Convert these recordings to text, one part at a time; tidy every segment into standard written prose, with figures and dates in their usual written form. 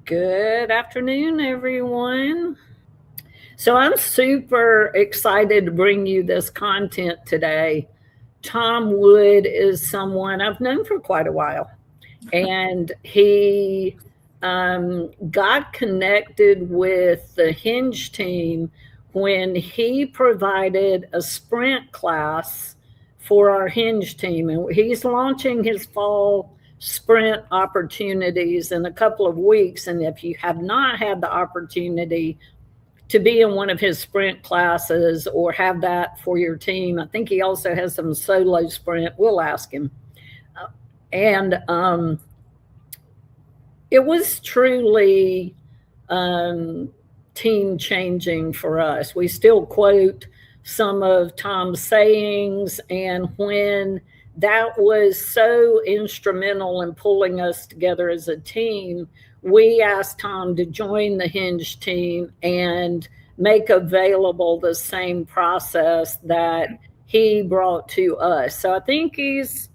Good afternoon, everyone. So I'm super excited to bring you this content today. Tom Wood is someone I've known for quite a while, and he got connected with the Hinge team when he provided a sprint class for our Hinge team. And he's launching his fall sprint opportunities in a couple of weeks. And if you have not had the opportunity to be in one of his sprint classes or have that for your team, I think he also has some solo sprint. We'll ask him. And it was truly team changing for us. We still quote some of Tom's sayings, and when that was so instrumental in pulling us together as a team, we asked Tom to join the Hinge team and make available the same process that he brought to us. So I think he's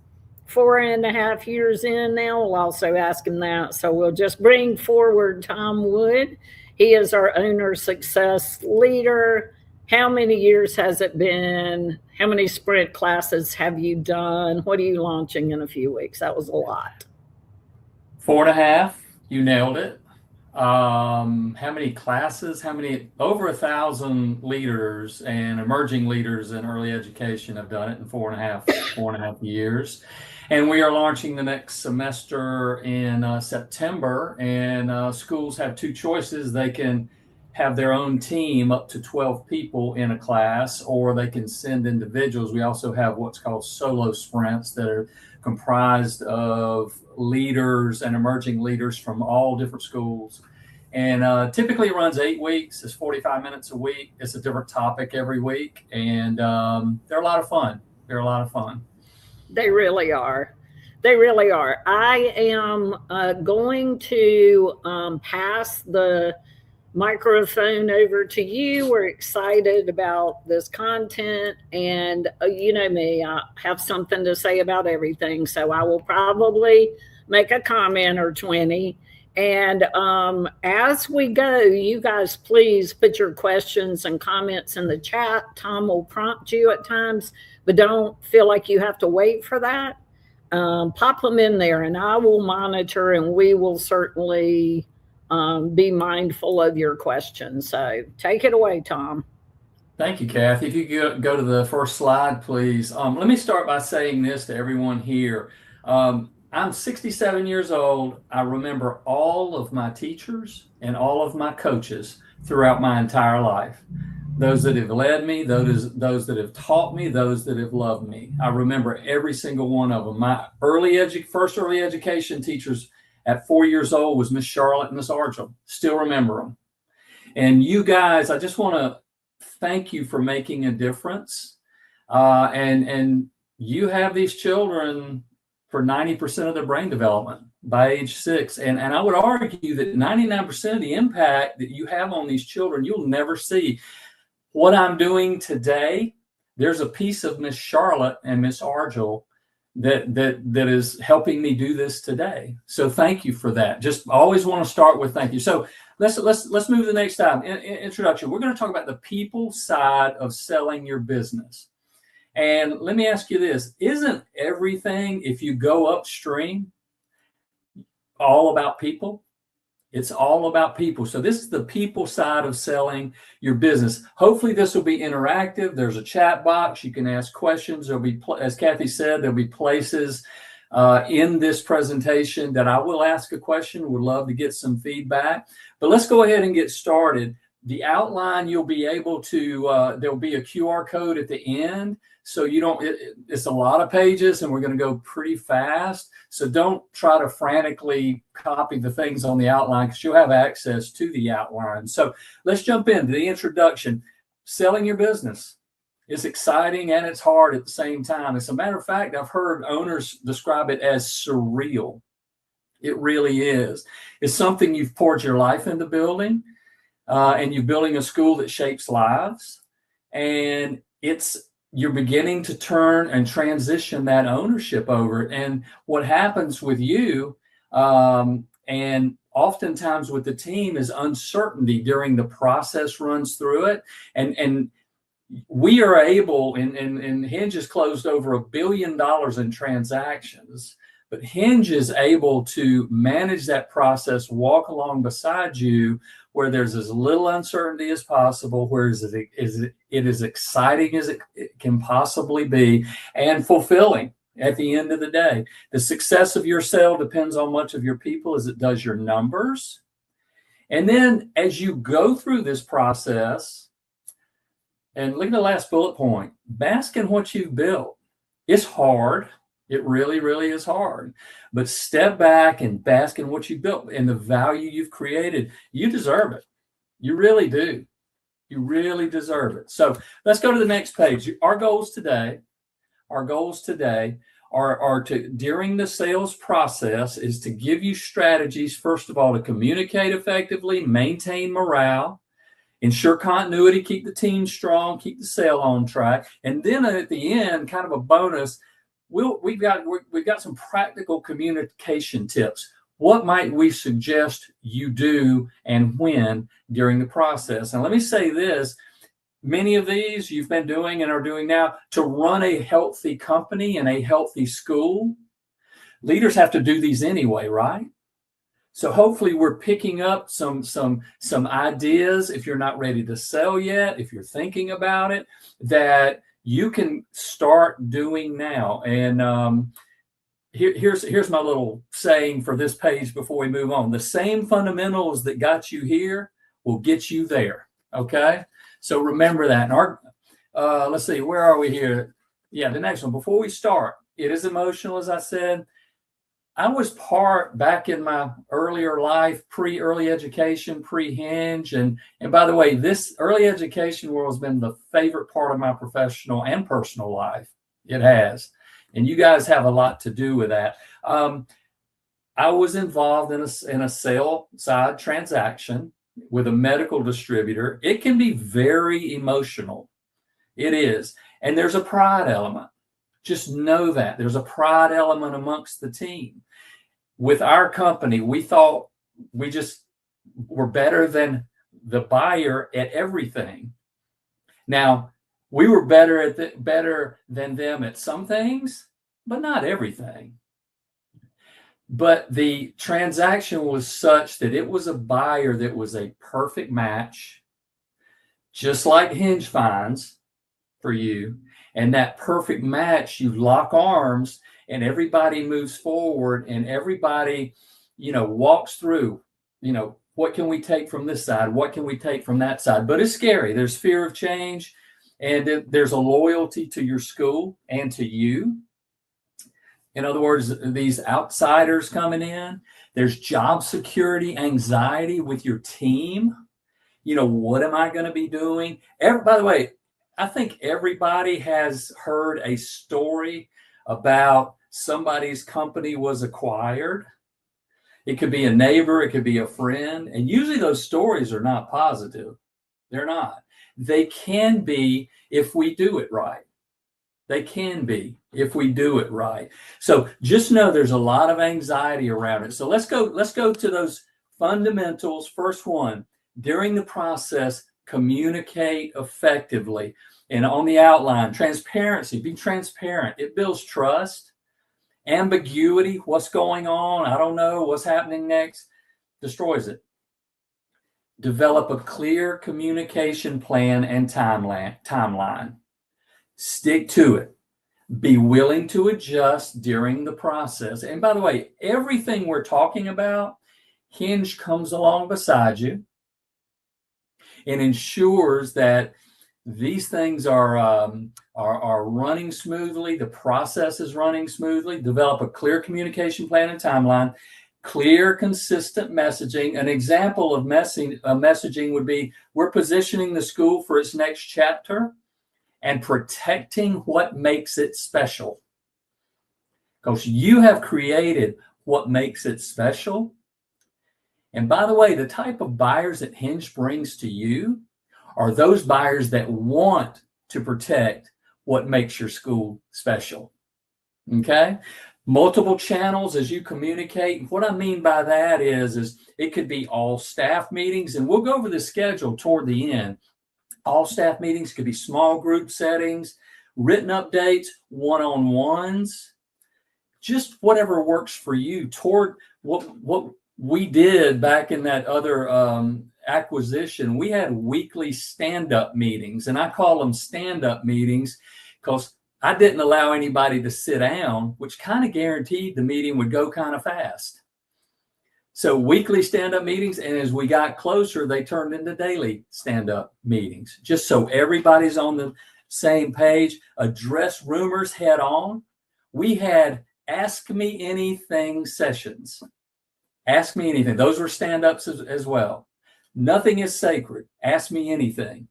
4.5 years in now. We'll also ask him that. So we'll just bring forward Tom Wood. He is our owner success leader. How many years has it been? How many sprint classes have you done? What are you launching in a few weeks? That was a lot. 4.5. You nailed it. How many classes? Over 1,000 leaders and emerging leaders in early education have done it in 4.5 years. And we are launching the next semester in September. And schools have two choices. They can have their own team, up to 12 people in a class, or they can send individuals. We also have what's called solo sprints that are comprised of leaders and emerging leaders from all different schools. And typically it runs 8 weeks. It's 45 minutes a week. It's a different topic every week. And they're a lot of fun. They really are. They really are. I am going to pass the microphone over to you. We're excited about this content, and you know me, I have something to say about everything, so I will probably make a comment or 20. And as we go, you guys please put your questions and comments in the chat. Tom will prompt you at times, but don't feel like you have to wait for that. Pop them in there and I will monitor, and we will certainly be mindful of your questions. So take it away, Tom. Thank you, Kathy. If you could go to the first slide, please. Let me start by saying this to everyone here. I'm 67 years old. I remember all of my teachers and all of my coaches throughout my entire life. Those that have led me, those that have taught me, those that have loved me. I remember every single one of them. My first early education teachers at 4 years old was Miss Charlotte and Miss Argel. Still remember them. And you guys, I just want to thank you for making a difference. And you have these children for 90% of their brain development by age 6. And I would argue that 99% of the impact that you have on these children, you'll never see. What I'm doing today, there's a piece of Miss Charlotte and Miss Argel that is helping me do this today. So thank you for that. Just always want to start with thank you. So let's move to the next time. Introduction. We're going to talk about the people side of selling your business. And let me ask you this. Isn't everything, if you go upstream, all about people? It's all about people. So this is the people side of selling your business. Hopefully this will be interactive. There's a chat box. You can ask questions. There'll be, as Kathy said, there'll be places in this presentation that I will ask a question. Would love to get some feedback. But let's go ahead and get started. The outline, you'll be able to, there'll be a QR code at the end. So you don't, it's a lot of pages and we're going to go pretty fast. So don't try to frantically copy the things on the outline because you'll have access to the outline. So let's jump into the introduction. Selling your business is exciting and it's hard at the same time. As a matter of fact, I've heard owners describe it as surreal. It really is. It's something you've poured your life into building, and you're building a school that shapes lives. And you're beginning to turn and transition that ownership over. And what happens with you and oftentimes with the team is uncertainty during the process runs through it. And we are able, and Hinge has closed over $1 billion in transactions, but Hinge is able to manage that process, walk along beside you where there's as little uncertainty as possible, where it is exciting as it can possibly be, and fulfilling at the end of the day. The success of your sale depends on much of your people as it does your numbers. And then as you go through this process, and look at the last bullet point, bask in what you've built. It's hard. It really, really is hard. But step back and bask in what you built and the value you've created. You deserve it. You really do. You really deserve it. So let's go to the next page. Our goals today are to, during the sales process, is to give you strategies, first of all, to communicate effectively, maintain morale, ensure continuity, keep the team strong, keep the sale on track. And then at the end, kind of a bonus, we've got some practical communication tips. What might we suggest you do and when during the process? And let me say this, many of these you've been doing and are doing now. To run a healthy company and a healthy school, leaders have to do these anyway, right? So hopefully we're picking up some ideas, if you're not ready to sell yet, if you're thinking about it, that you can start doing now. And here's my little saying for this page before we move on. The same fundamentals that got you here will get you there, okay? So remember that. And let's see, where are we here? Yeah, the next one. Before we start, it is emotional, as I said. I was part back in my earlier life, pre-early education, pre-Hinge. And by the way, this early education world has been the favorite part of my professional and personal life. It has. And you guys have a lot to do with that. I was involved in a sale side transaction with a medical distributor. It can be very emotional. It is. And there's a pride element. Just know that there's a pride element amongst the team. With our company, we thought we just were better than the buyer at everything. Now, we were better than them at some things, but not everything. But the transaction was such that it was a buyer that was a perfect match, just like Hinge finds for you. And that perfect match, you lock arms and everybody moves forward and everybody, walks through, what can we take from this side? What can we take from that side? But it's scary. There's fear of change, and there's a loyalty to your school and to you. In other words, these outsiders coming in, there's job security, anxiety with your team. What am I going to be doing? By the way, I think everybody has heard a story about somebody's company was acquired. It could be a neighbor, it could be a friend. And usually those stories are not positive. They're not. They can be if we do it right. They can be if we do it right. So just know there's a lot of anxiety around it. So let's go to those fundamentals. First one, during the process, communicate effectively. And on the outline, transparency, be transparent. It builds trust. Ambiguity, what's going on? I don't know what's happening next, destroys it. Develop a clear communication plan and timeline. Stick to it. Be willing to adjust during the process. And by the way, everything we're talking about, Hinge comes along beside you and ensures that these things are running smoothly. The process is running smoothly. Develop a clear communication plan and timeline. Clear, consistent messaging. An example of messaging would be, we're positioning the school for its next chapter and protecting what makes it special. Because you have created what makes it special. And by the way, the type of buyers that Hinge brings to you are those buyers that want to protect what makes your school special. Okay? Multiple channels as you communicate. What I mean by that is it could be all staff meetings, and we'll go over the schedule toward the end. All staff meetings could be small group settings, written updates, one-on-ones, just whatever works for you toward what we did back in that other acquisition. We had weekly stand-up meetings, and I call them stand-up meetings because I didn't allow anybody to sit down, which kind of guaranteed the meeting would go kind of fast. So weekly stand-up meetings, and as we got closer, they turned into daily stand-up meetings, just so everybody's on the same page. Address rumors head on. We had Ask Me Anything sessions. Ask me anything. Those were stand-ups as well. Nothing is sacred. Ask me anything.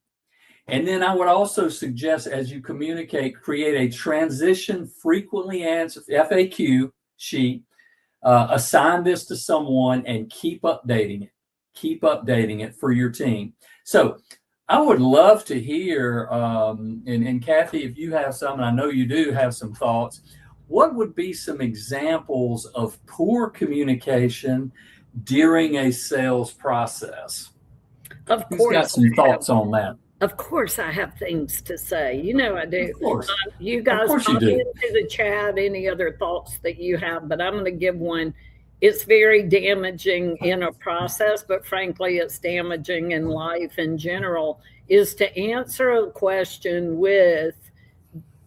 And then I would also suggest, as you communicate, create a transition frequently answered FAQ sheet. Assign this to someone and keep updating it. Keep updating it for your team. So I would love to hear, and Kathy, if you have some, and I know you do have some thoughts, what would be some examples of poor communication during a sales process? Of Who's course, got some thoughts on that? Of course, I have things to say. You know I do. Of course. You guys you pop do. into the chat any other thoughts that you have, but I'm going to give one. It's very damaging in a process, but frankly, it's damaging in life in general, is to answer a question with,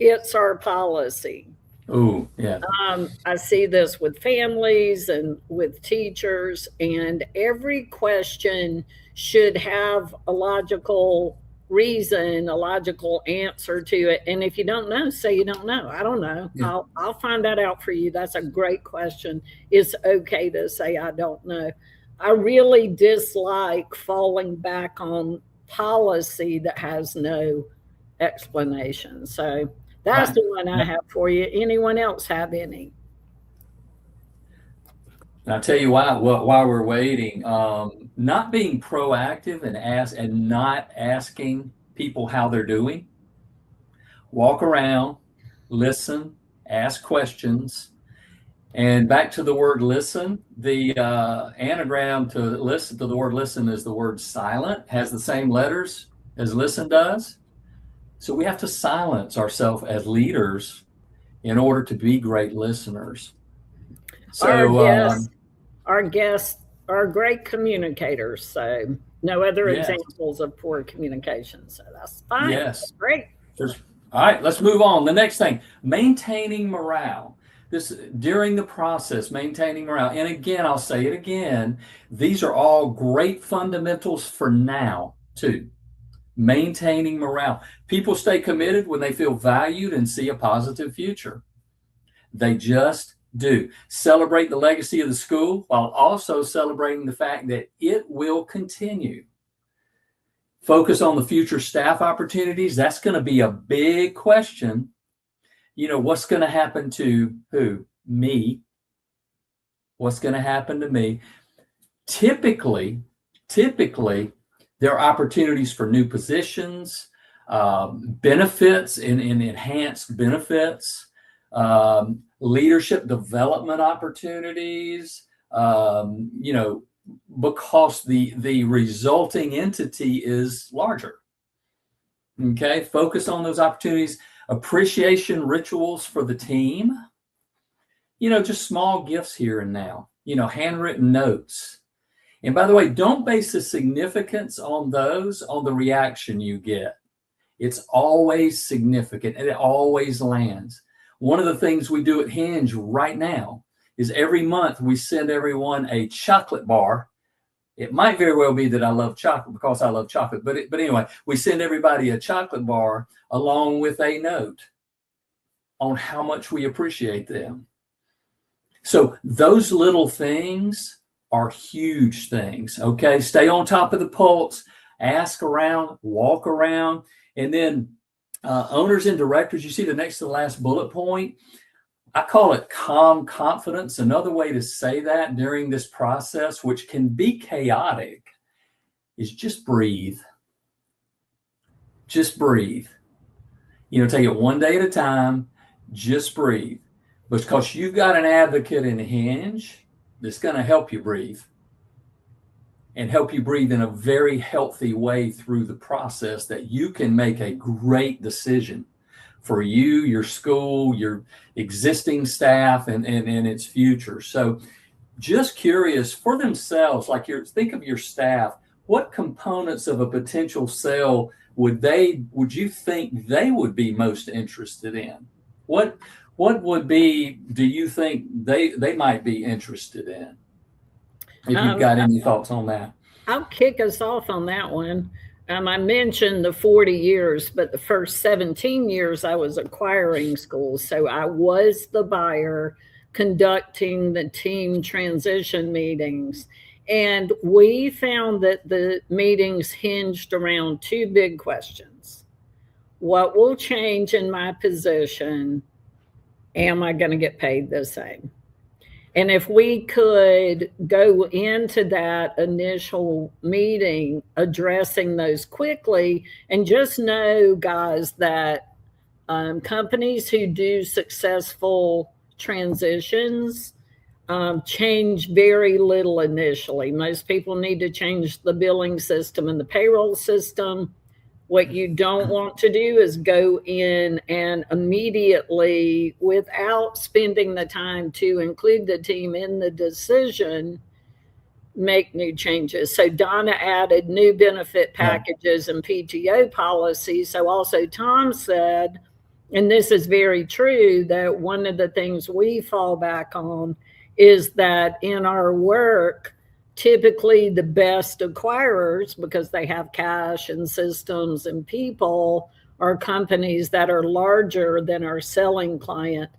it's our policy. Oh, yeah. I see this with families and with teachers, and every question should have a logical reason, a logical answer to it. And if you don't know, say you don't know. I don't know. Yeah. I'll find that out for you. That's a great question. It's okay to say I don't know. I really dislike falling back on policy that has no explanation. So that's the one I have for you. Anyone else have any? And I'll tell you why. While we're waiting, not being proactive and not asking people how they're doing. Walk around, listen, ask questions, and back to the word listen. The anagram to listen to the word listen is the word silent. Has the same letters as listen does. So we have to silence ourselves as leaders in order to be great listeners. So our guests are great communicators. So no other examples of poor communication. So that's fine. Yes. That's great. All right, let's move on. The next thing, maintaining morale. This during the process, maintaining morale. And again, I'll say it again, these are all great fundamentals for now too. Maintaining morale. People stay committed when they feel valued and see a positive future. They just do. Celebrate the legacy of the school while also celebrating the fact that it will continue. Focus on the future staff opportunities. That's going to be a big question. You know, what's going to happen to who? Me. What's going to happen to me? Typically, there are opportunities for new positions, benefits and enhanced benefits, leadership development opportunities, because the resulting entity is larger. Okay, focus on those opportunities. Appreciation rituals for the team. Just small gifts here and now. Handwritten notes. And by the way, don't base the significance on those on the reaction you get. It's always significant and it always lands. One of the things we do at Hinge right now is every month we send everyone a chocolate bar. It might very well be that I love chocolate because I love chocolate, but anyway, we send everybody a chocolate bar along with a note on how much we appreciate them. So those little things are huge things, okay? Stay on top of the pulse, ask around, walk around, and then owners and directors, you see the next to the last bullet point, I call it calm confidence. Another way to say that during this process, which can be chaotic, is just breathe. Just breathe. Take it one day at a time, just breathe. because you've got an advocate in Hinge that's going to help you breathe and help you breathe in a very healthy way through the process, that you can make a great decision for you, your school, your existing staff, and its future. So just curious for themselves, like think of your staff, what components of a potential sale would you think they would be most interested in? What do you think they might be interested in? If you've got any thoughts on that. I'll kick us off on that one. I mentioned the 40 years, but the first 17 years I was acquiring schools. So I was the buyer conducting the team transition meetings. And we found that the meetings hinged around two big questions. What will change in my position? Am I going to get paid the same? And if we could go into that initial meeting addressing those quickly, and just know, guys, that companies who do successful transitions change very little initially. Most people need to change the billing system and the payroll system. What you don't want to do is go in and immediately, without spending the time to include the team in the decision, make new changes. So Donna added new benefit packages and PTO policies. So also Tom said, and this is very true, that one of the things we fall back on is that in our work, typically the best acquirers, because they have cash and systems and people, are companies that are larger than our selling client.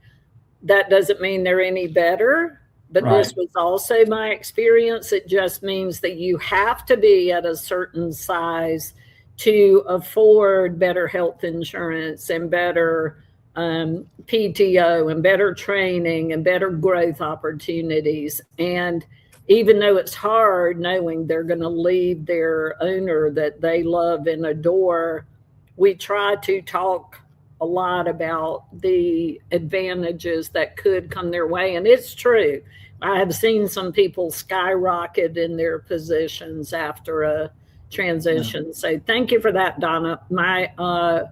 That doesn't mean they're any better, but right. This was also my experience. It just means that you have to be at a certain size to afford better health insurance and better PTO and better training and better growth opportunities. And even though it's hard knowing they're going to leave their owner that they love and adore, we try to talk a lot about the advantages that could come their way. And it's true. I have seen some people skyrocket in their positions after a transition. Yeah. So thank you for that, Donna. My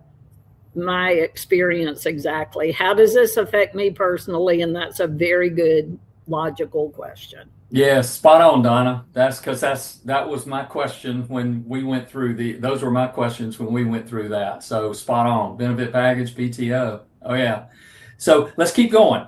experience exactly. How does this affect me personally? And that's a very good, logical question. Yeah, spot on, Donna. That's because that was my question when we went through those were my questions when we went through that. So spot on. Benefit package, PTO. Oh yeah. So let's keep going.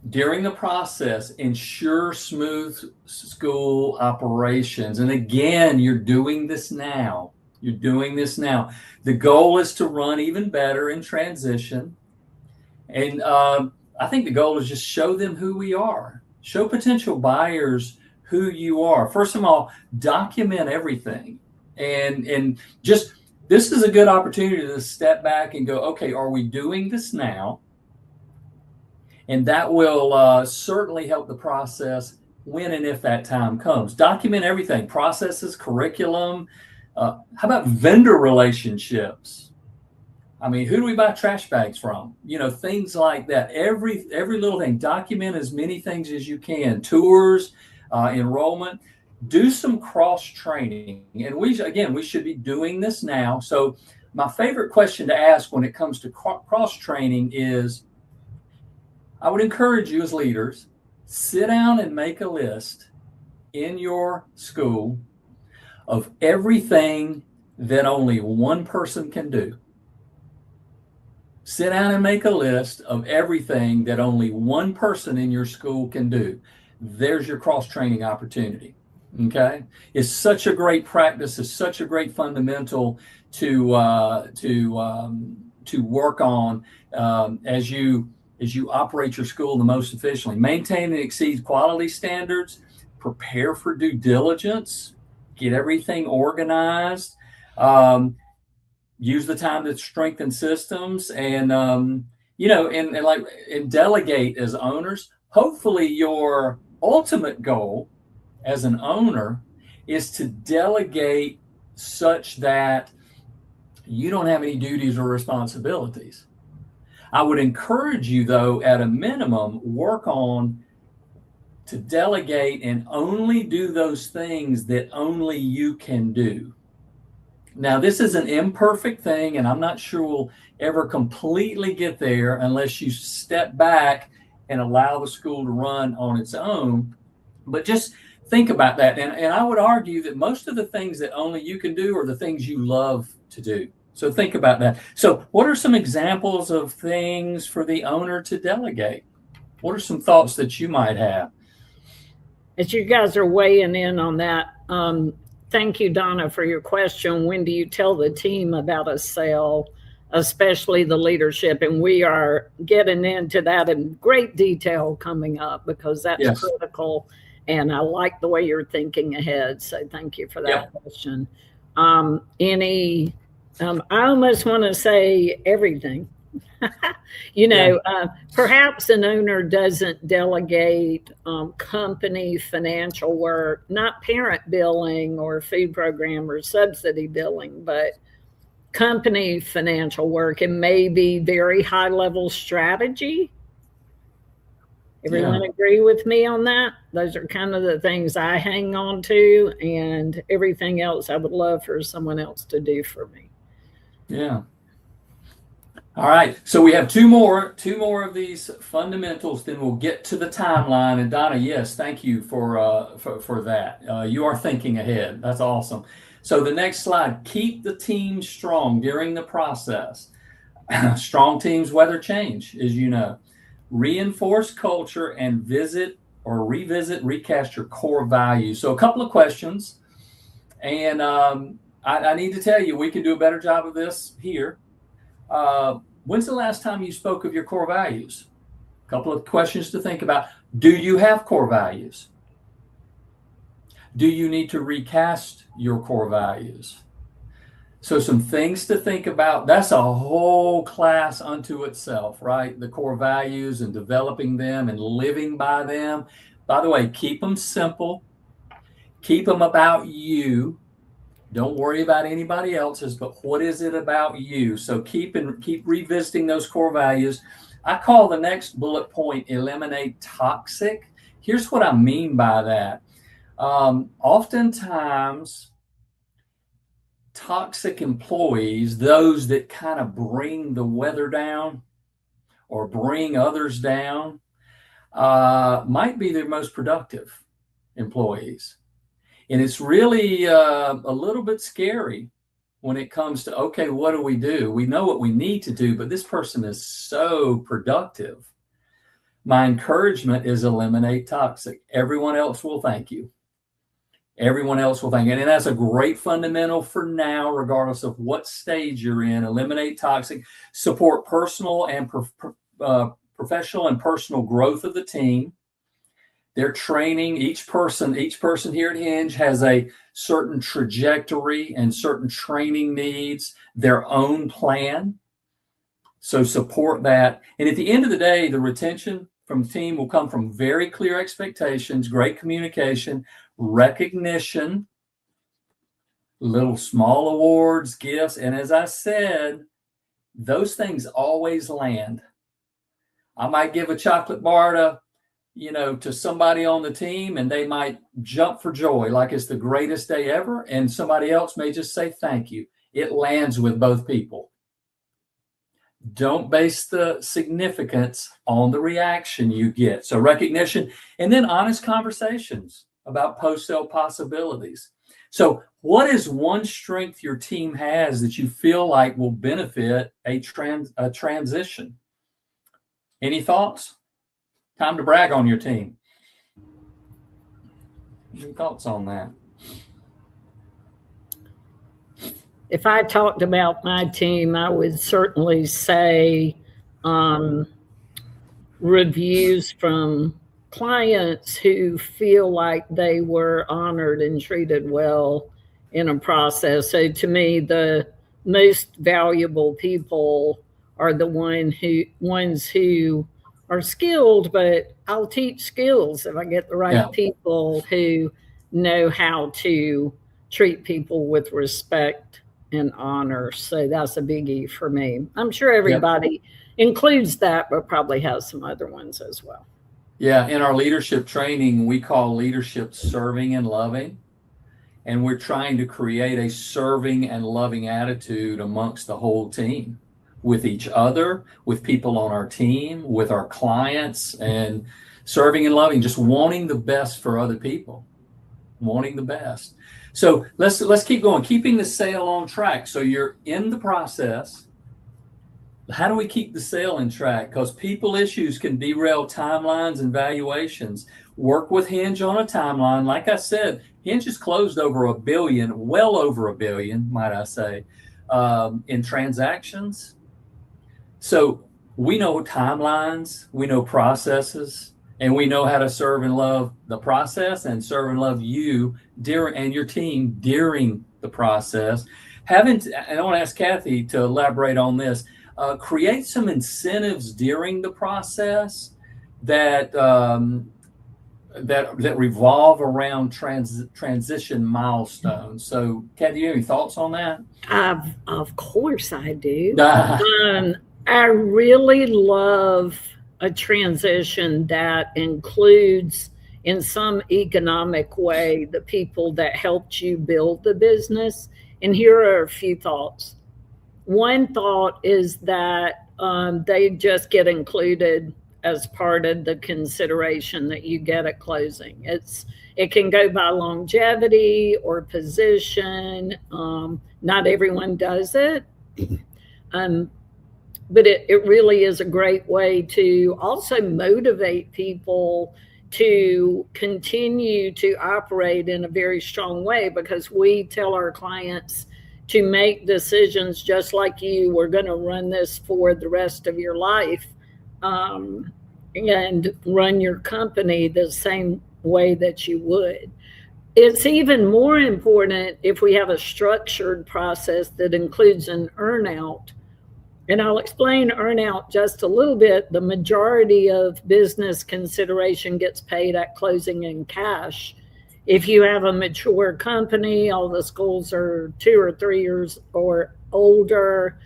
During the process, ensure smooth school operations. And again, you're doing this now. You're doing this now. The goal is to run even better in transition. And I think the goal is just show them who we are. Show potential buyers who you are. First of all, document everything. And just, this is a good opportunity to step back and go, okay, are we doing this now? And that will certainly help the process when and if that time comes. Document everything, processes, curriculum. How about vendor relationships? I mean, who do we buy trash bags from? You know, things like that. Every little thing. Document as many things as you can. Tours, enrollment. Do some cross training. And we should be doing this now. So my favorite question to ask when it comes to cross training is, I would encourage you as leaders, sit down and make a list in your school of everything that only one person can do. Sit down and make a list of everything that only one person in your school can do. There's your cross-training opportunity, okay? It's such a great practice. It's such a great fundamental to work on as you operate your school the most efficiently. Maintain and exceed quality standards. Prepare for due diligence. Get everything organized. Use the time to strengthen systems, and and delegate as owners. Hopefully your ultimate goal as an owner is to delegate such that you don't have any duties or responsibilities. I would encourage you, though, at a minimum, work on to delegate and only do those things that only you can do. Now, this is an imperfect thing, and I'm not sure we'll ever completely get there unless you step back and allow the school to run on its own. But just think about that. And I would argue that most of the things that only you can do are the things you love to do. So think about that. So what are some examples of things for the owner to delegate? What are some thoughts that you might have? As you guys are weighing in on that, thank you, Donna, for your question. When do you tell the team about a sale, especially the leadership? And we are getting into that in great detail coming up because that's Yes. critical. And I like the way you're thinking ahead. So thank you for that question. I almost want to say everything. Perhaps an owner doesn't delegate company financial work, not parent billing or food program or subsidy billing, but company financial work, and maybe very high level strategy. Everyone agree with me on that? Those are kind of the things I hang on to, and everything else I would love for someone else to do for me. Yeah. All right. So we have two more of these fundamentals. Then we'll get to the timeline. And Donna, yes, thank you for that. You are thinking ahead. That's awesome. So the next slide: keep the team strong during the process. Strong teams weather change, as you know. Reinforce culture and recast your core values. So a couple of questions, and I need to tell you, we can do a better job of this here. When's the last time you spoke of your core values? A couple of questions to think about. Do you have core values? Do you need to recast your core values? So some things to think about. That's a whole class unto itself, right? The core values and developing them and living by them. By the way, keep them simple. Keep them about you. Don't worry about anybody else's, but what is it about you? So keep revisiting those core values. I call the next bullet point eliminate toxic. Here's what I mean by that. Oftentimes, toxic employees, those that kind of bring the weather down or bring others down, might be their most productive employees. And it's really a little bit scary when it comes to, okay, what do? We know what we need to do, but this person is so productive. My encouragement is eliminate toxic. Everyone else will thank you. Everyone else will thank you. And that's a great fundamental for now, regardless of what stage you're in. Eliminate toxic. Support personal and professional and personal growth of the team. They're training each person here at Hinge has a certain trajectory and certain training needs, their own plan. So support that. And at the end of the day, the retention from the team will come from very clear expectations, great communication, recognition, little small awards, gifts. And as I said, those things always land. I might give a chocolate bar to somebody on the team, and they might jump for joy like it's the greatest day ever. And somebody else may just say thank you. It lands with both people. Don't base the significance on the reaction you get. So recognition, and then honest conversations about post-sale possibilities. So what is one strength your team has that you feel like will benefit a transition? Any thoughts? Time to brag on your team. Any thoughts on that? If I talked about my team, I would certainly say reviews from clients who feel like they were honored and treated well in a process. So to me, the most valuable people are the ones who are skilled, but I'll teach skills if I get the right people who know how to treat people with respect and honor. So that's a biggie for me. I'm sure Yep. everybody includes that, but probably has some other ones as well. Yeah, in our leadership training, we call leadership serving and loving. And we're trying to create a serving and loving attitude amongst the whole team, with each other, with people on our team, with our clients, and serving and loving, just wanting the best for other people, wanting the best. So let's keep going, keeping the sale on track. So you're in the process. How do we keep the sale in track? Because people issues can derail timelines and valuations. Work with Hinge on a timeline. Like I said, Hinge has closed over $1 billion, well over $1 billion, might I say, in transactions. So we know timelines, we know processes, and we know how to serve and love the process and serve and love you and your team during the process. And I want to ask Kathy to elaborate on this. Create some incentives during the process that revolve around transition milestones. So, Kathy, do you have any thoughts on that? Of course I do. I really love a transition that includes, in some economic way, the people that helped you build the business. And here are a few thoughts. One thought is that they just get included as part of the consideration that you get at closing. It can go by longevity or position. Not everyone does it. But it really is a great way to also motivate people to continue to operate in a very strong way, because we tell our clients to make decisions just like you. We're going to run this for the rest of your life, and run your company the same way that you would. It's even more important if we have a structured process that includes an earnout. And I'll explain earnout just a little bit. The majority of business consideration gets paid at closing in cash. If you have a mature company, all the schools are 2 or 3 years or older,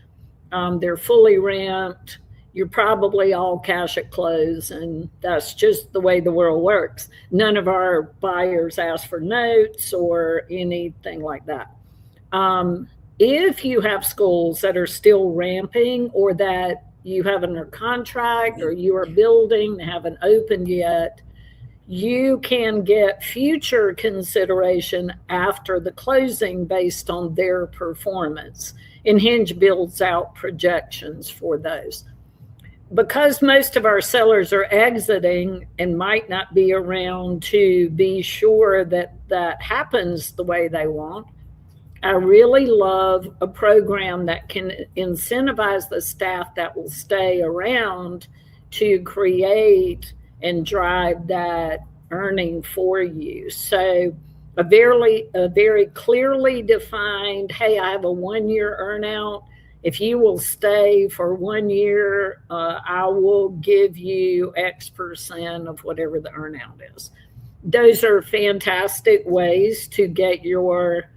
they're fully ramped, you're probably all cash at close, and that's just the way the world works. None of our buyers ask for notes or anything like that. If you have schools that are still ramping, or that you have under contract, or you are building, haven't opened yet, you can get future consideration after the closing based on their performance. And Hinge builds out projections for those. Because most of our sellers are exiting and might not be around to be sure that that happens the way they want, I really love a program that can incentivize the staff that will stay around to create and drive that earning for you. So a very clearly defined, hey, I have a 1-year earnout. If you will stay for 1 year, I will give you X% of whatever the earnout is. Those are fantastic ways to get your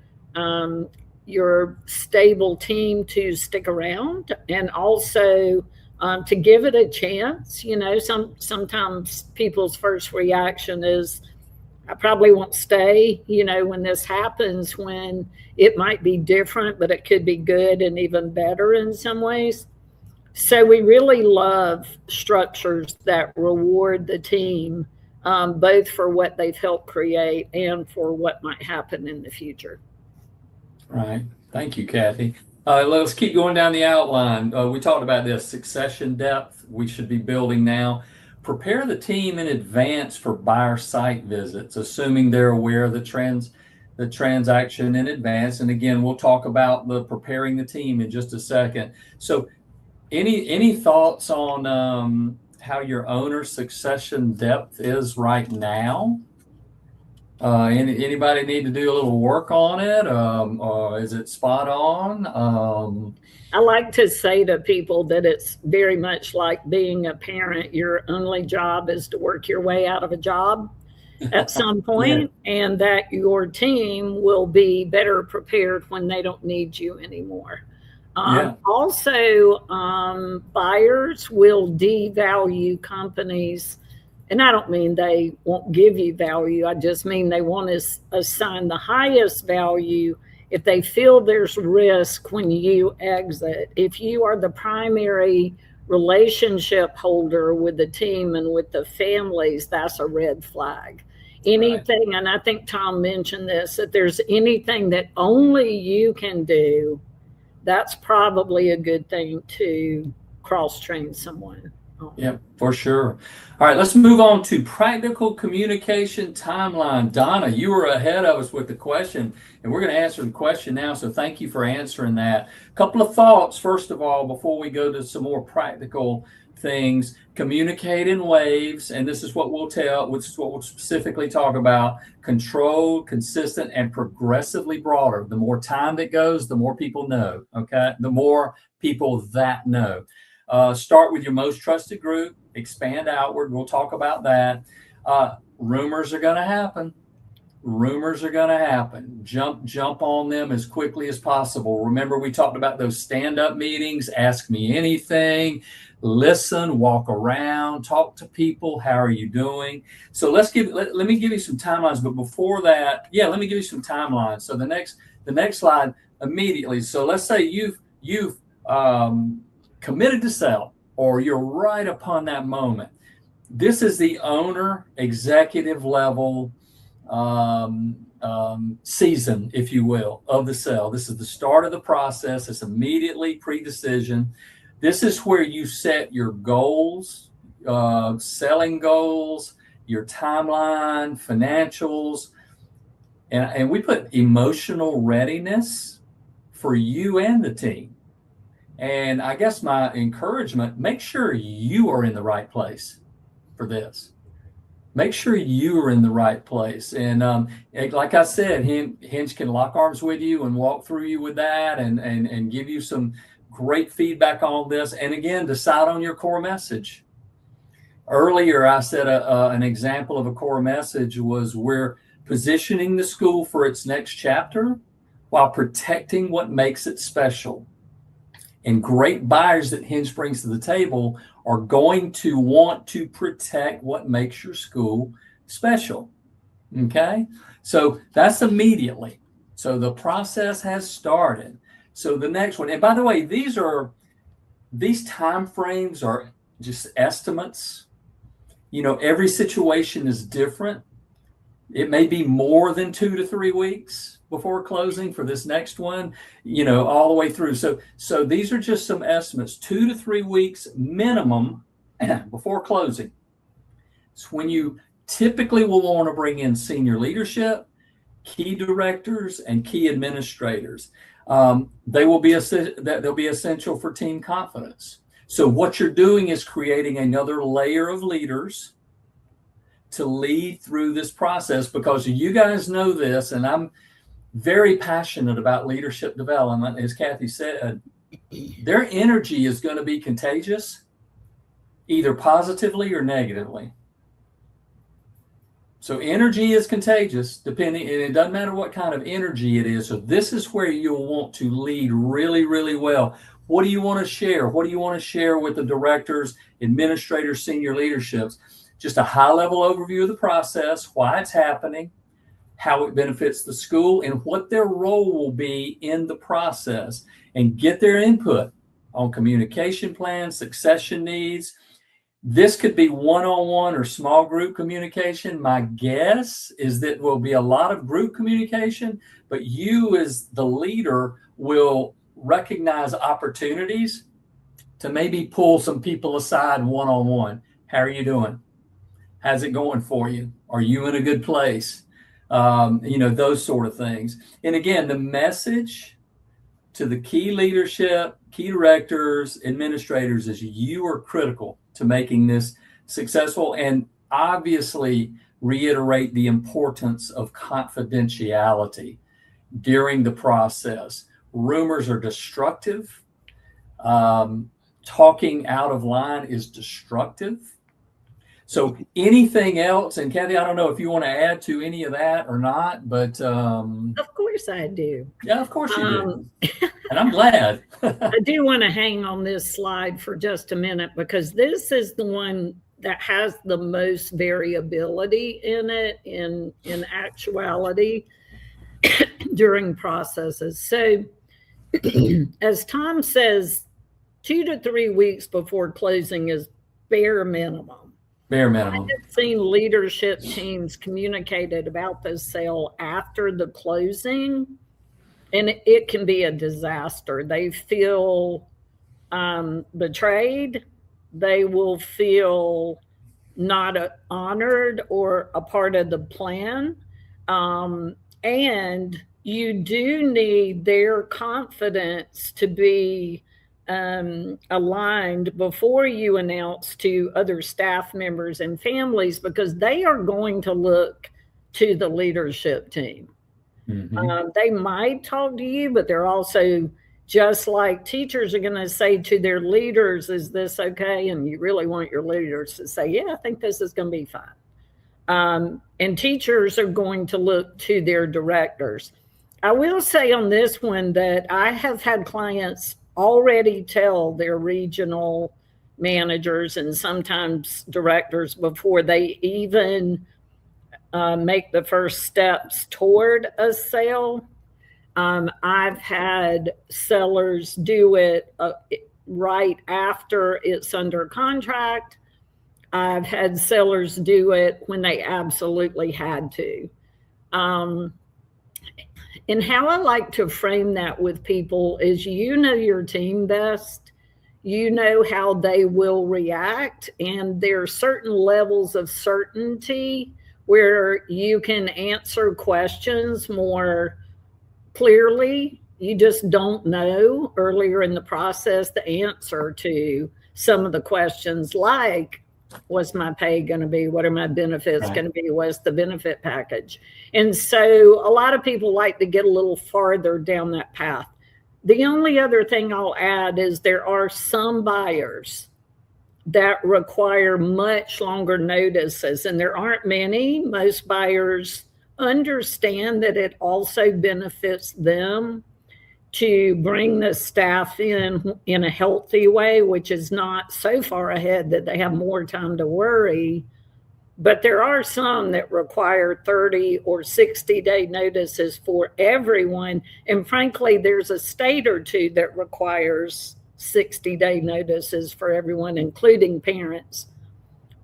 stable team to stick around, and also to give it a chance. Sometimes people's first reaction is, I probably won't stay, when this happens, when it might be different, but it could be good and even better in some ways. So we really love structures that reward the team, both for what they've helped create and for what might happen in the future. Right. Thank you, Kathy. Let's keep going down the outline. We talked about this succession depth we should be building now. Prepare the team in advance for buyer site visits, assuming they're aware of the transaction in advance. And again, we'll talk about the preparing the team in just a second. So any thoughts on how your owner succession depth is right now? Anybody need to do a little work on it? Or is it spot on? I like to say to people that it's very much like being a parent. Your only job is to work your way out of a job. at some Yeah. point, and that your team will be better prepared when they don't need you anymore. Yeah. Also, buyers will devalue companies, and I don't mean they won't give you value. I just mean they want to assign the highest value if they feel there's risk when you exit. If you are the primary relationship holder with the team and with the families, that's a red flag. Right. Anything, and I think Tom mentioned this, that there's anything that only you can do, that's probably a good thing to cross train someone on. Yeah, for sure. All right, let's move on to practical communication timeline. Donna, you were ahead of us with the question, and we're going to answer the question now. So thank you for answering that. A couple of thoughts, first of all, before we go to some more practical things. Communicate in waves, and this is what we'll which is what we'll specifically talk about. Controlled, consistent, and progressively broader. The more time that goes, the more people know. Okay, the more people that know. Start with your most trusted group, expand outward. We'll talk about that. Rumors are going to happen. Rumors are going to happen. Jump on them as quickly as possible. Remember, we talked about those stand-up meetings. Ask me anything. Listen, walk around, talk to people. How are you doing? So let me give you some timelines. But before that, let me give you some timelines. So the next slide immediately. So let's say you've committed to sell, or you're right upon that moment. This is the owner executive level season, if you will, of the sale. This is the start of the process. It's immediately pre-decision. This is where you set your goals, selling goals, your timeline, financials, and we put emotional readiness for you and the team. And I guess my encouragement, make sure you are in the right place for this. Make sure you are in the right place. And like I said, Hinge can lock arms with you and walk through you with that and give you some great feedback on this. And again, decide on your core message. Earlier, I said an example of a core message was we're positioning the school for its next chapter while protecting what makes it special. And great buyers that Hinge brings to the table are going to want to protect what makes your school special. Okay? So that's immediately. So the process has started. So the next one, and by the way, these time frames are just estimates. Every situation is different. It may be more than 2 to 3 weeks before closing for this next one, all the way through. So these are just some estimates, 2 to 3 weeks minimum before closing. It's when you typically will want to bring in senior leadership, key directors, and key administrators. They'll be essential for team confidence. So what you're doing is creating another layer of leaders to lead through this process, because you guys know this, and I'm very passionate about leadership development. As Kathy said, their energy is going to be contagious, either positively or negatively. So energy is contagious, depending, and it doesn't matter what kind of energy it is. So this is where you'll want to lead really, really well. What do you want to share? What do you want to share with the directors, administrators, senior leaderships? Just a high-level overview of the process, why it's happening, how it benefits the school, and what their role will be in the process, and get their input on communication plans, succession needs. This could be one-on-one or small group communication. My guess is that will be a lot of group communication, but you as the leader will recognize opportunities to maybe pull some people aside one-on-one. How are you doing? How's it going for you? Are you in a good place? Those sort of things. And again, the message to the key leadership, key directors, administrators is you are critical to making this successful, and obviously reiterate the importance of confidentiality during the process. Rumors are destructive. Talking out of line is destructive. So anything else? And Kathy, I don't know if you want to add to any of that or not, but Of course I do. yeah, of course you do. And I'm glad. I do want to hang on this slide for just a minute because this is the one that has the most variability in it in actuality during processes. So as Tom says, 2 to 3 weeks before closing is bare minimum. Bare minimum. I've seen leadership teams communicated about the sale after the closing, and it can be a disaster. They feel betrayed. They will feel not honored or a part of the plan. And you do need their confidence to be aligned before you announce to other staff members and families, because they are going to look to the leadership team. Mm-hmm. They might talk to you, but they're also, just like teachers are going to say to their leaders, is this okay? And you really want your leaders to say, yeah, I think this is going to be fine. And teachers are going to look to their directors. I will say on this one that I have had clients already tell their regional managers and sometimes directors before they even make the first steps toward a sale. I've had sellers do it right after it's under contract. I've had sellers do it when they absolutely had to. And how I like to frame that with people is, you know your team best. You know how they will react. And there are certain levels of certainty where you can answer questions more clearly. You just don't know earlier in the process the answer to some of the questions, like, what's my pay going to be? What are my benefits going to be? What's the benefit package? And so a lot of people like to get a little farther down that path. The only other thing I'll add is there are some buyers that require much longer notices, and there aren't many. Most buyers understand that it also benefits them to bring the staff in a healthy way, which is not so far ahead that they have more time to worry. But there are some that require 30 or 60-day notices for everyone. And frankly, there's a state or two that requires 60-day notices for everyone, including parents.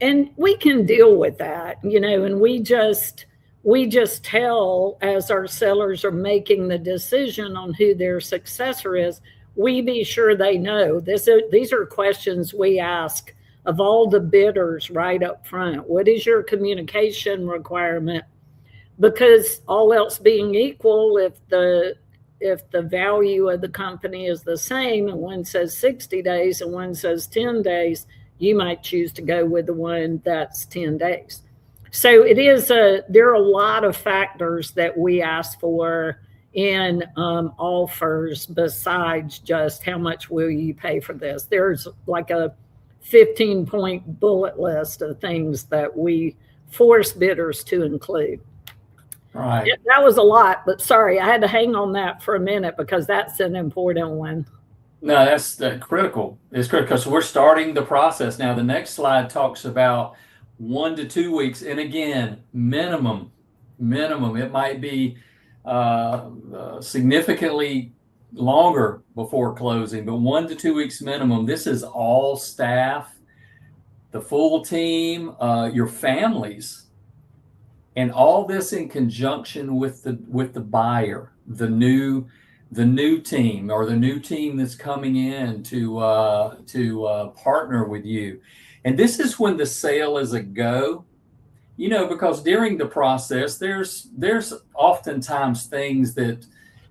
And we can deal with that, and we just tell, as our sellers are making the decision on who their successor is, we be sure they know. These are questions we ask of all the bidders right up front. What is your communication requirement? Because all else being equal, if the value of the company is the same and one says 60 days and one says 10 days, you might choose to go with the one that's 10 days. So there are a lot of factors that we ask for in offers besides just how much will you pay for this. There's like a 15-point bullet list of things that we force bidders to include. Right. That was a lot, but sorry, I had to hang on that for a minute because that's an important one. No, that's critical. It's critical. So we're starting the process now. The next slide talks about 1 to 2 weeks. And again, minimum. It might be significantly longer before closing, but 1 to 2 weeks minimum. This is all staff, the full team, your families, and all this in conjunction with the buyer, the new team, or the new team that's coming in to partner with you. And this is when the sale is a go, because during the process, there's oftentimes things that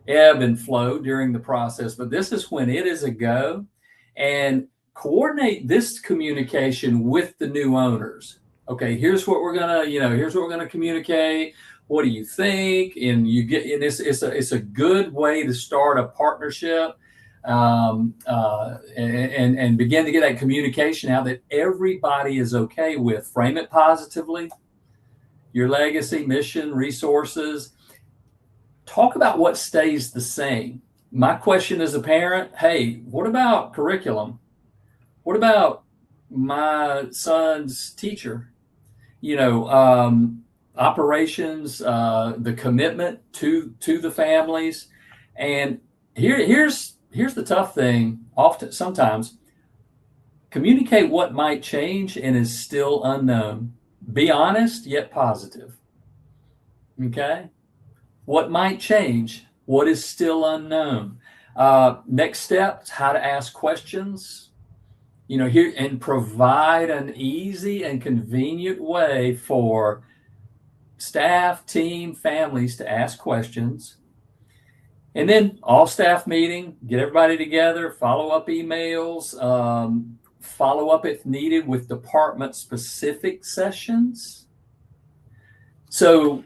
ebb and flow during the process, but this is when it is a go. And coordinate this communication with the new owners. Okay, here's what we're gonna communicate. What do you think? And it's a good way to start a partnership. and begin to get that communication out that everybody is okay with. Frame it positively. Your legacy, mission, resources. Talk about what stays the same. My question as a parent, hey, what about curriculum? What about my son's teacher? Operations, the commitment to the families. And here's the tough thing. Sometimes communicate what might change and is still unknown. Be honest yet positive. Okay? What might change? What is still unknown? Next steps: how to ask questions. Here, and provide an easy and convenient way for staff, team, families to ask questions. And then all staff meeting, get everybody together, follow up emails, follow up if needed with department specific sessions. So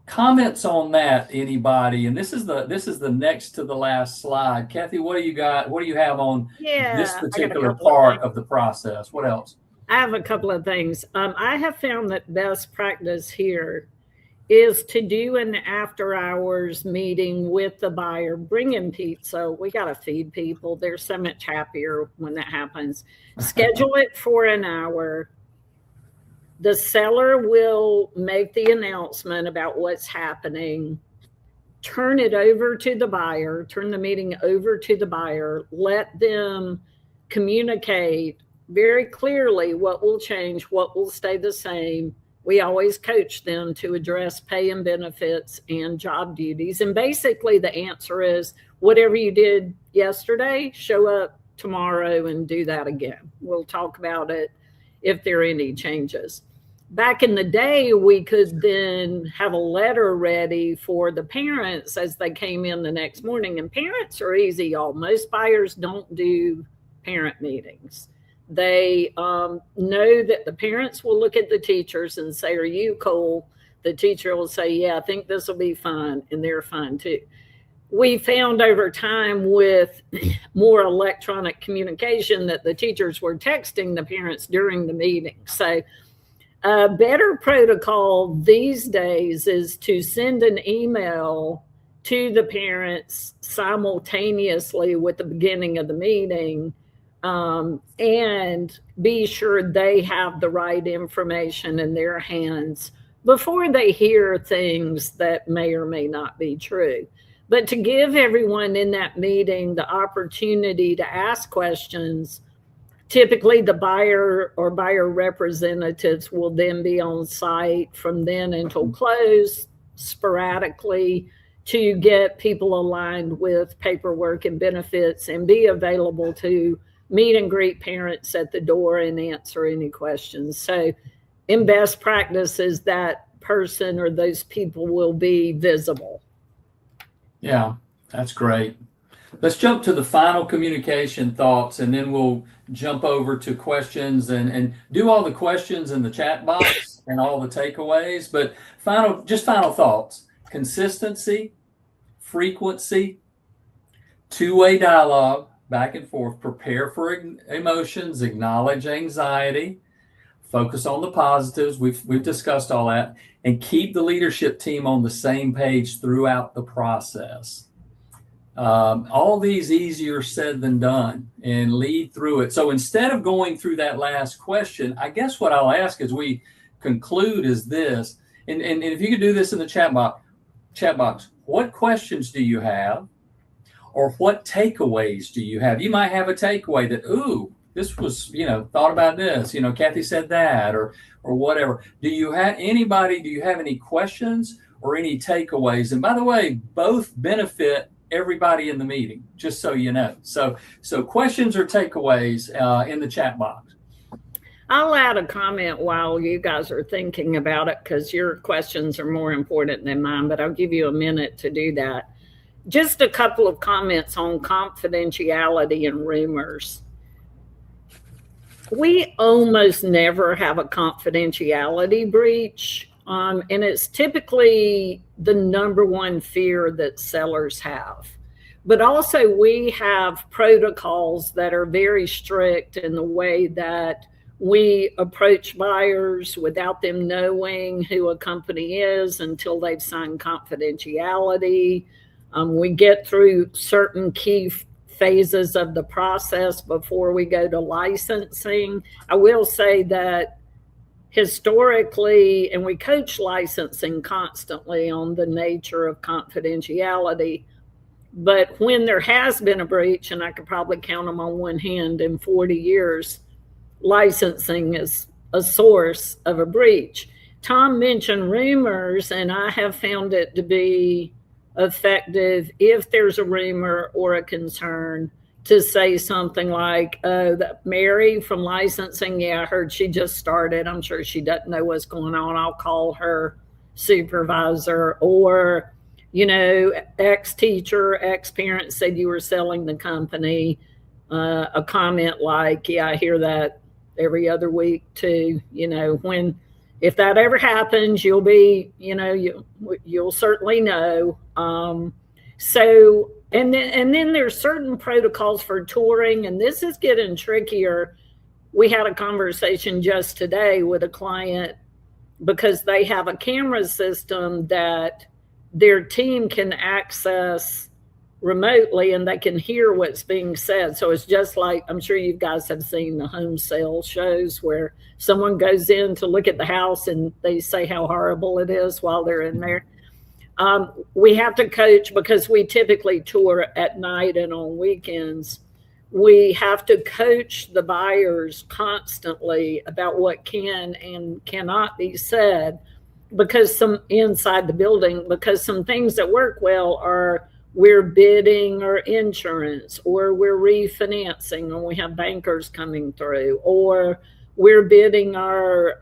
comments on that, anybody? And this is the next to the last slide. Kathy, what do you got? What do you have on this particular part of the process? What else? I have a couple of things. I have found that best practice here is to do an after hours meeting with the buyer. Bring in pizza. We got to feed people. They're so much happier when that happens. Schedule it for an hour. The seller will make the announcement about what's happening. Turn it over to the buyer. Turn the meeting over to the buyer. Let them communicate very clearly what will change, what will stay the same. We always coach them to address pay and benefits and job duties. And basically the answer is whatever you did yesterday, show up tomorrow and do that again. We'll talk about it if there are any changes. Back in the day, we could then have a letter ready for the parents as they came in the next morning. And parents are easy, y'all. Most buyers don't do parent meetings. They know that the parents will look at the teachers and say, are you cool? The teacher will say, yeah, I think this will be fun. And they're fine too. We found over time with more electronic communication that the teachers were texting the parents during the meeting. So a better protocol these days is to send an email to the parents simultaneously with the beginning of the meeting. And be sure they have the right information in their hands before they hear things that may or may not be true. But to give everyone in that meeting the opportunity to ask questions, typically the buyer or buyer representatives will then be on site from then until close sporadically to get people aligned with paperwork and benefits and be available to meet and greet parents at the door and answer any questions. So in best practices, that person or those people will be visible. Yeah, that's great. Let's jump to the final communication thoughts, and then we'll jump over to questions and do all the questions in the chat box and all the takeaways. But final thoughts: consistency, frequency, two-way dialogue, back and forth, prepare for emotions, acknowledge anxiety, focus on the positives. We've discussed all that, and keep the leadership team on the same page throughout the process. All these easier said than done, and lead through it. So instead of going through that last question, I guess what I'll ask as we conclude is this, and if you could do this in the chat box, what questions do you have? Or what takeaways do you have? You might have a takeaway that, ooh, this was, thought about this, Kathy said that, or whatever. Do you have any questions or any takeaways? And by the way, both benefit everybody in the meeting, just so you know. So questions or takeaways in the chat box. I'll add a comment while you guys are thinking about it, because your questions are more important than mine, but I'll give you a minute to do that. Just a couple of comments on confidentiality and rumors. We almost never have a confidentiality breach, and it's typically the number one fear that sellers have. But also we have protocols that are very strict in the way that we approach buyers without them knowing who a company is until they've signed confidentiality. We get through certain key phases of the process before we go to licensing. I will say that historically, and we coach licensing constantly on the nature of confidentiality, but when there has been a breach, and I could probably count them on one hand in 40 years, licensing is a source of a breach. Tom mentioned rumors, and I have found it to be effective if there's a rumor or a concern to say something like, oh, Mary from licensing, yeah, I heard she just started. I'm sure she doesn't know what's going on. I'll call her supervisor. Or, ex-teacher, ex-parent said you were selling the company. A comment like, yeah, I hear that every other week too. If that ever happens, you'll be, you'll certainly know. So, and then there's certain protocols for touring, and this is getting trickier. We had a conversation just today with a client because they have a camera system that their team can access remotely and they can hear what's being said. So it's just like, I'm sure you guys have seen the home sale shows where someone goes in to look at the house and they say how horrible it is while they're in there. We have to coach because we typically tour at night and on weekends. We have to coach the buyers constantly about what can and cannot be said because some inside the building, because some things that work well are we're bidding our insurance, or we're refinancing and we have bankers coming through, or we're bidding our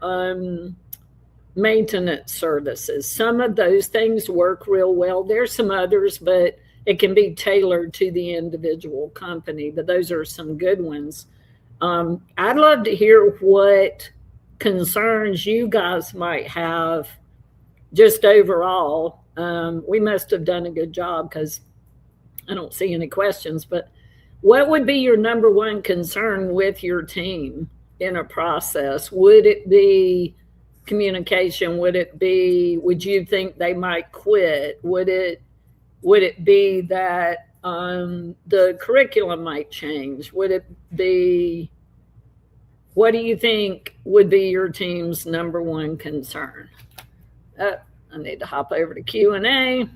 maintenance services. Some of those things work real well. There's some others, but it can be tailored to the individual company. But those are some good ones. I'd love to hear what concerns you guys might have just overall. We must have done a good job because I don't see any questions, but what would be your number one concern with your team in a process? Would it be communication? Would you think they might quit? Would it be that the curriculum might change? Would it be, what do you think would be your team's number one concern? I need to hop over to Q&A.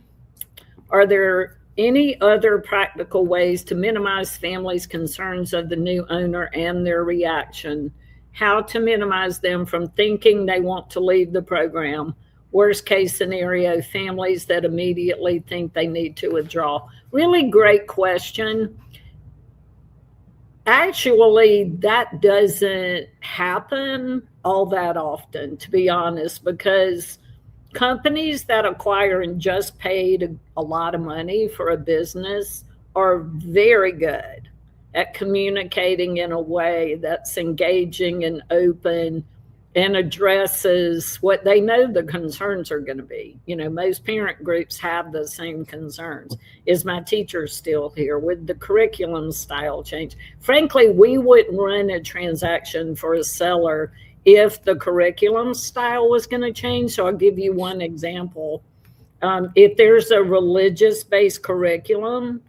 Are there any other practical ways to minimize families' concerns of the new owner and their reaction? How to minimize them from thinking they want to leave the program? Worst case scenario, families that immediately think they need to withdraw. Really great question. Actually, that doesn't happen all that often, to be honest, because companies that acquire and just paid a lot of money for a business are very good at communicating in a way that's engaging and open and addresses what they know the concerns are going to be. Most parent groups have the same concerns. Is my teacher still here? Would the curriculum style change? Frankly, we wouldn't run a transaction for a seller if the curriculum style was going to change. So I'll give you one example. If there's a religious-based curriculum,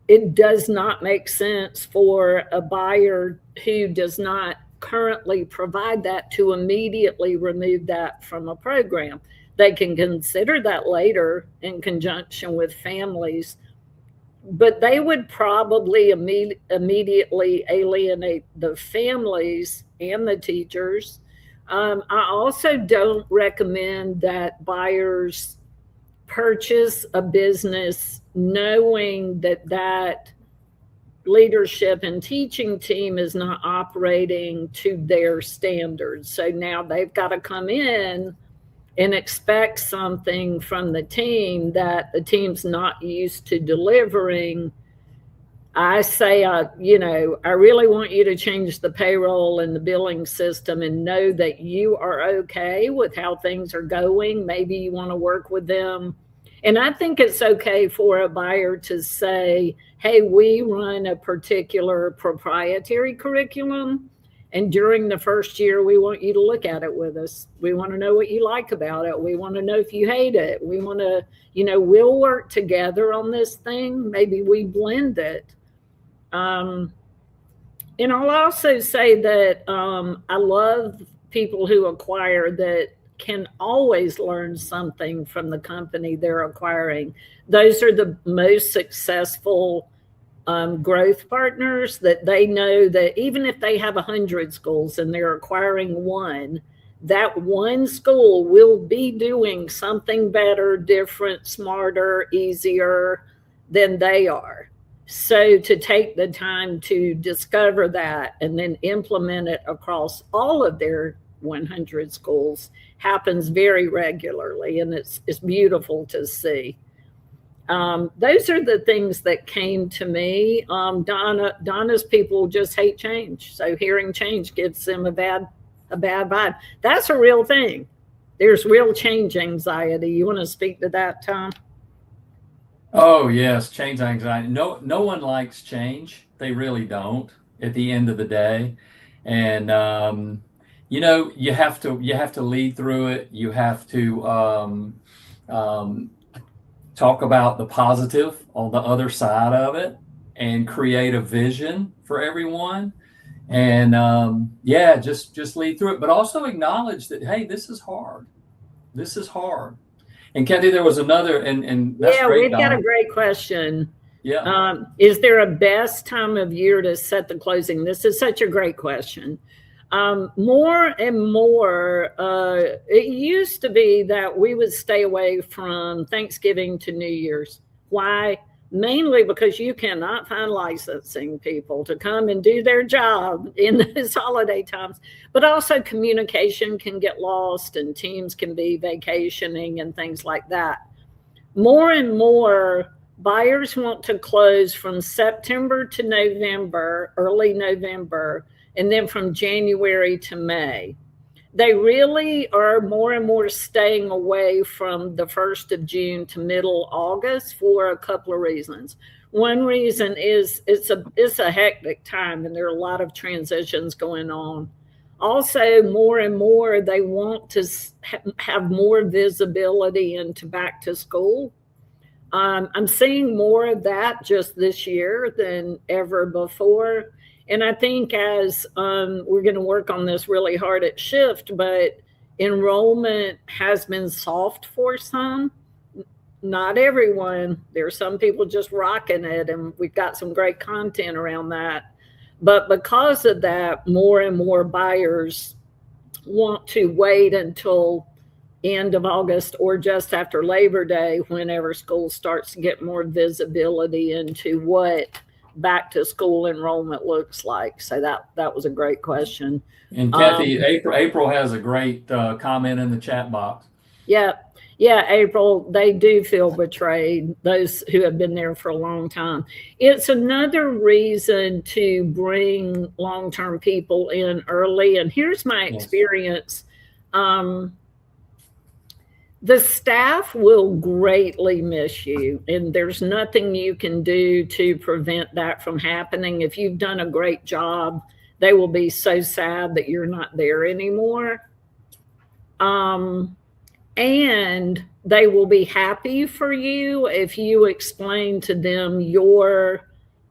it does not make sense for a buyer who does not currently provide that to immediately remove that from a program. They can consider that later in conjunction with families, but they would probably immediately alienate the families and the teachers. I also don't recommend that buyers purchase a business knowing that leadership and teaching team is not operating to their standards. So now they've got to come in and expect something from the team that the team's not used to delivering. I say, I really want you to change the payroll and the billing system and know that you are okay with how things are going. Maybe you want to work with them And I think it's okay for a buyer to say, hey, we run a particular proprietary curriculum. And during the first year, we want you to look at it with us. We want to know what you like about it. We want to know if you hate it. We want to, we'll work together on this thing. Maybe we blend it. And I'll also say that I love people who acquire that can always learn something from the company they're acquiring. Those are the most successful growth partners, that they know that even if they have 100 schools and they're acquiring one, that one school will be doing something better, different, smarter, easier than they are. So to take the time to discover that and then implement it across all of their 100 schools happens very regularly, and it's beautiful to see. Those are the things that came to me. Donna's people just hate change, so hearing change gives them a bad vibe. That's a real thing. There's real change anxiety. You want to speak to that, Tom? Oh yes, change anxiety. No one likes change. They really don't at the end of the day. And you have to lead through it. You have to talk about the positive on the other side of it and create a vision for everyone. And just lead through it, but also acknowledge that, hey, this is hard. This is hard. And Kathy, there was another, and that's great. We've got a great question. Yeah. Is there a best time of year to set the closing? This is such a great question. More and more, it used to be that we would stay away from Thanksgiving to New Year's. Why? Mainly because you cannot find licensing people to come and do their job in those holiday times. But also communication can get lost and teams can be vacationing and things like that. More and more buyers want to close from September to November, early November, and then from January to May. They really are more and more staying away from the 1st of June to middle August for a couple of reasons. One reason is it's a hectic time and there are a lot of transitions going on. Also, more and more, they want to have more visibility into back to school. I'm seeing more of that just this year than ever before. And I think as we're going to work on this really hard at Shift, but enrollment has been soft for some, not everyone. There are some people just rocking it, and we've got some great content around that. But because of that, more and more buyers want to wait until end of August or just after Labor Day, whenever school starts to get more visibility into what back to school enrollment looks like. So that was a great question. And Kathy, April has a great comment in the chat box. Yeah, April, they do feel betrayed, those who have been there for a long time. It's another reason to bring long-term people in early. And here's my experience. The staff will greatly miss you, and there's nothing you can do to prevent that from happening. If you've done a great job, they will be so sad that you're not there anymore. And they will be happy for you if you explain to them your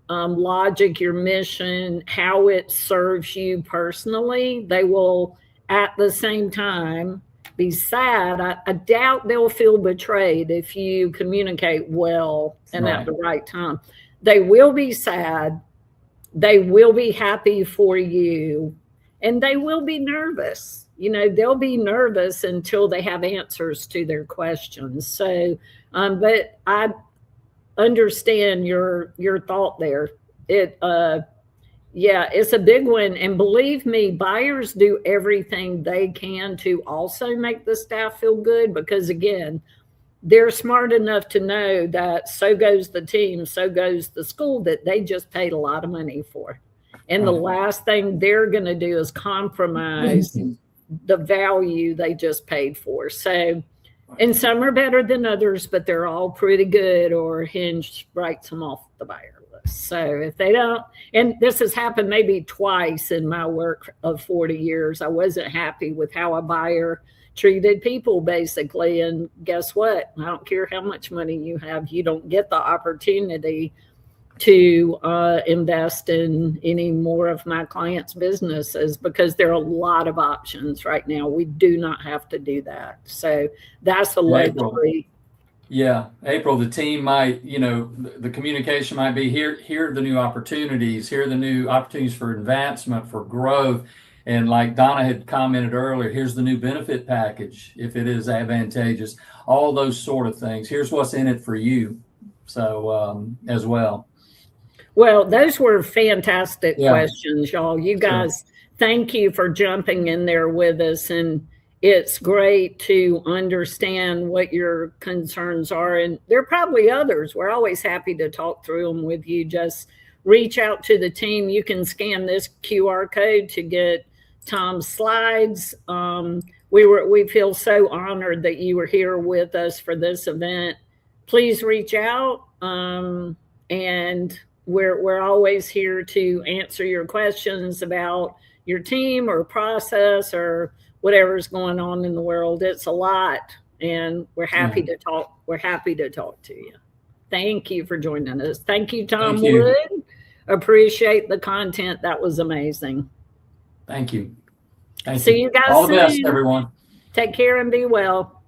logic, your mission, how it serves you personally. They will, at the same time, be sad. I doubt they'll feel betrayed if you communicate well and at the right time. They will be sad. They will be happy for you, and they will be nervous. They'll be nervous until they have answers to their questions. So, but I understand your thought there. It's a big one. And believe me, buyers do everything they can to also make the staff feel good, because again, they're smart enough to know that so goes the team, so goes the school that they just paid a lot of money for. And the last thing they're going to do is compromise the value they just paid for. So And some are better than others, but they're all pretty good, or Hinge writes them off the buyer list. So if they don't, and this has happened maybe twice in my work of 40 years, I wasn't happy with how a buyer treated people, basically. And guess what? I don't care how much money you have, you don't get the opportunity to invest in any more of my clients' businesses, because there are a lot of options right now. We do not have to do that. So that's a luxury. Yeah, April, the team might, the communication might be here are the new opportunities, here are the new opportunities for advancement, for growth. And like Donna had commented earlier, here's the new benefit package, if it is advantageous, all those sort of things. Here's what's in it for you. So as well. Well, those were fantastic questions, y'all. You guys, thank you for jumping in there with us. And it's great to understand what your concerns are. And there are probably others. We're always happy to talk through them with you. Just reach out to the team. You can scan this QR code to get Tom's slides. We feel so honored that you were here with us for this event. Please reach out, and we're always here to answer your questions about your team or process or whatever's going on in the world. It's a lot, and we're happy to talk. We're happy to talk to you. Thank you for joining us. Thank you, Tom Wood. Appreciate the content. That was amazing. Thank you. See you guys soon. All the best, soon. everyone. Take care and be well.